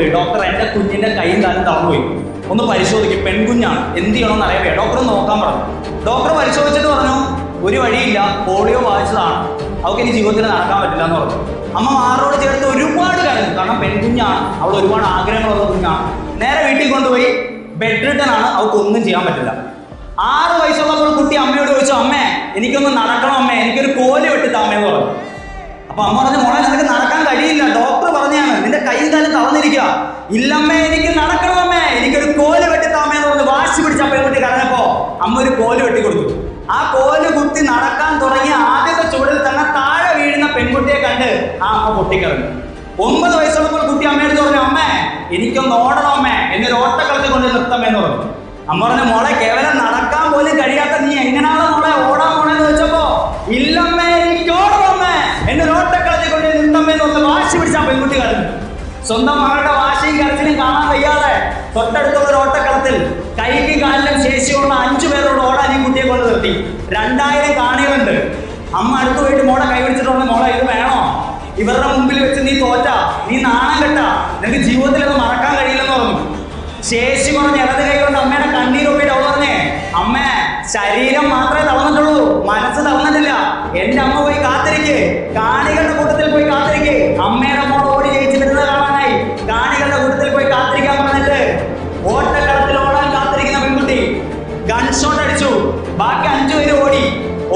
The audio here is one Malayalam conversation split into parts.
കൊണ്ടുപോയി, ഡോക്ടർ എൻ്റെ കുഞ്ഞിൻ്റെ കൈയും കാലും തളർന്നുപോയി, ഒന്ന് പരിശോധിക്കും, പെൺകുഞ്ഞാണ്, എന്ത് ചെയ്യണമെന്ന് അറിയാൻ ഡോക്ടർ നോക്കാൻ പറഞ്ഞു. ഡോക്ടർ പരിശോധിച്ചിട്ട് പറഞ്ഞു ഒരു വഴിയില്ല, പോളിയോ ബാധിച്ചതാണ്, അവൾക്ക് ഇനി ജീവിതത്തിൽ നടക്കാൻ പറ്റില്ല എന്ന് പറഞ്ഞു. അമ്മ മാറോട് ചേർത്ത് ഒരുപാട് കരഞ്ഞു, കാരണം പെൺകുഞ്ഞാണ്, അവൾ ഒരുപാട് ആഗ്രഹങ്ങളുള്ള കുഞ്ഞാണ്. നേരെ വീട്ടിൽ കൊണ്ടുപോയി, ബെഡ് റിട്ടൺ ആണ്, അവൾക്ക് ഒന്നും ചെയ്യാൻ പറ്റില്ല. 6 വയസ്സുള്ളപ്പോൾ കുട്ടി അമ്മയോട് ചോദിച്ചു, അമ്മേ എനിക്കൊന്ന് നടക്കണം അമ്മേ, എനിക്കൊരു കോല് വെട്ടിത്താമ്മയെന്ന് പറഞ്ഞു. അപ്പൊ അമ്മ പറഞ്ഞു, മോളെ നിനക്ക് നടക്കാൻ കഴിയില്ല, ഡോക്ടർ പറഞ്ഞാണ്, നിന്റെ കൈയും കാലം തളർന്നിരിക്കുക. ഇല്ലമ്മേ എനിക്ക് നടക്കണം അമ്മേ, എനിക്കൊരു കോല് വെട്ടിത്താമ്മയെന്ന് പറഞ്ഞു വാശി പിടിച്ച പെൺകുട്ടി കരഞ്ഞപ്പോ അമ്മ ഒരു കോല് വെട്ടിക്കൊടുത്തു. ആ കോല് കുത്തി നടക്കാൻ തുടങ്ങിയ ആദ്യത്തെ ചുവടിൽ തന്നെ താഴെ വീഴുന്ന പെൺകുട്ടിയെ കണ്ട് ആ അമ്മ പൊട്ടിക്കറിഞ്ഞു. 9 വയസ്സുള്ളപ്പോൾ കുട്ടി അമ്മയോട് പറഞ്ഞു, അമ്മേ എനിക്കൊന്ന് ഓടണം അമ്മേ, എന്നൊരു ഓട്ടക്കളത്തിൽ കൊണ്ട് നിർത്തമ്മേന്ന് പറഞ്ഞു. അമ്മ പറഞ്ഞു, മോളെ കേവലം നടക്കാൻ പോലും കഴിയാത്ത നീ എങ്ങനെയാണ് മോളെ ഓടാൻ പോണെന്ന് ചോദിച്ചപ്പോ ഇല്ലമ്മേ എനിക്ക് ഓടണമ്മേ, എന്നൊരു ഓട്ടക്കളത്തിൽ കൊണ്ട് നിർത്തമ്മേന്ന് പറഞ്ഞ് വാശി പിടിച്ച പെൺകുട്ടി കരഞ്ഞു. സ്വന്തം മകളുടെ വാശിയും കരച്ചിലും കാണാൻ വയ്യാതെ തൊട്ടടുത്തുള്ള ഒരു ഓട്ടക്കളത്തിൽ കൈക്കും കാലിലും ശേഷിയുള്ള 5 പേരോട് ഓടാൻ ഈ കുട്ടിയെ കൊണ്ട് നിർത്തി. 2000 കാണികളുണ്ട്. അമ്മ അടുത്ത് പോയിട്ട് മോളെ കൈ പിടിച്ചിട്ടുണ്ട്, മോളെ ഇത് വേണോ, ഇവരുടെ മുമ്പിൽ വെച്ച് നീ തോറ്റ, നീ നാണം കെട്ട, നിനക്ക് ജീവിതത്തിൽ അത് മറക്കാൻ കഴിയില്ലെന്ന് പറഞ്ഞു. ശേഷി പറഞ്ഞ് ഇടത് കൈ കൊണ്ട് അമ്മയുടെ കണ്ണീരൊപ്പിട്ട് അവൾ പറഞ്ഞേ, അമ്മേ ശരീരം മാത്രമേ തളർന്നിട്ടുള്ളൂ, മനസ്സ് തളർന്നിട്ടില്ല, എന്റെ അമ്മ പോയി കാത്തിരിക്കേ, കാണികളുടെ കൂട്ടത്തിൽ പോയി കാത്തിരിക്കേ, അമ്മയുടെ മോൾ ഓടി ജയിച്ചു വരുന്നത് കാണാനായി കാണികളുടെ കൂട്ടത്തിൽ പോയി കാത്തിരിക്കാൻ പറഞ്ഞിട്ട് ഓട്ടക്കളത്തിൽ ഓടാൻ കാത്തിരിക്കുന്ന പെൺകുട്ടി ഗൺഷോട്ട് അടിച്ചു. ബാക്കി 5 പേര് ഓടി.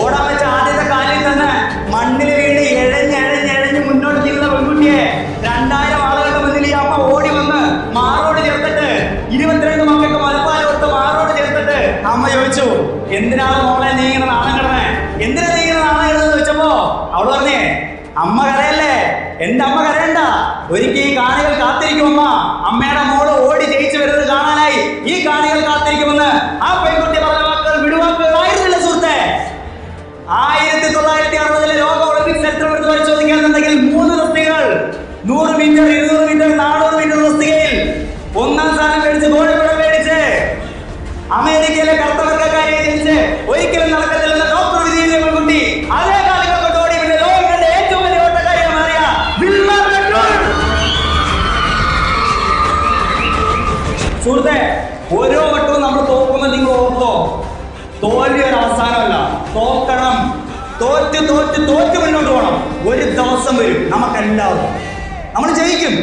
ഓടാൻ വെച്ച ആദ്യത്തെ കാലിൽ തന്നെ മണ്ണിൽ വീണ് എഴഞ്ഞ് മുന്നോട്ട് ചെയ്യുന്ന പെൺകുട്ടിയെ 2000 ആളുകളുടെ മുന്നിൽ ഈ അമ്മ ഓടി വന്ന് മാറോട് ചേർത്തിട്ട് 22 മക്കൾക്ക് മലപ്പാൽ കൊടുത്ത് മാറോട് ചേർത്തിട്ട് അമ്മ ചോദിച്ചു, എന്തിനാണ് മോളെ നീ ഇങ്ങനെ നാണം കിടന്നേ, എന്തിനാ നീ ഇങ്ങനെ നാണം കിടന്നെന്ന് ചോദിച്ചപ്പോ അവള് പറഞ്ഞേ, അമ്മ കരയല്ലേ, എന്റെ അമ്മ കരയണ്ട, ഒരിക്കൽ ഈ കാണികൾ കാത്തിരിക്കുമമ്മ, അമ്മയുടെ മോള് ഓടി ജയിച്ചു വരുന്നത് കാണാനായി ഈ കാണികൾ കാത്തിരിക്കുമെന്ന് ആ പെൺകുട്ടി പറഞ്ഞ വാക്കുകൾ വിടുവാക്കുകളായിരുന്നില്ല സുഹൃത്തെ. 1960 ലോക ഒളിമ്പിക്സ് ചരിത്രം എടുത്ത് പരിശോധിക്കുകയാണെന്നുണ്ടെങ്കിൽ 3 തസ്തികകൾ 100 മീറ്റർ, 200 മീറ്റർ, 400 മീറ്റർ തസ്തികയിൽ 1ാം സ്ഥാനം മേടിച്ച് ഗോൾഡ് മെഡൽ മേടിച്ച് അമേരിക്കയിലെ കർത്തവർക്കാരെ ജയിച്ച് ഒരിക്കലും നടക്കത്തില്ലെന്ന ഡോക്ടർ വിധിയിലെ പെൺകുട്ടി അതേ കാലങ്ങൾ കൊണ്ടോടി പിന്നെ ലോകത്തിന്റെ ഏറ്റവും വലിയ ഓട്ടക്കാരിയായി മാറിയ വിൽമ പെട്രോൾ. സുഹൃത്തെ, ഓരോ വട്ടവും നമ്മൾ തോക്കുമ്പോൾ നിങ്ങൾ ഓർത്തോ, തോൽവി ഒരു അവസാനമല്ല, തോക്കണം, തോറ്റ് മുന്നോട്ട് പോകണം. ഒരു ദിവസം വരും നമുക്കെല്ലാവർക്കും നമ്മൾ ജയിക്കും.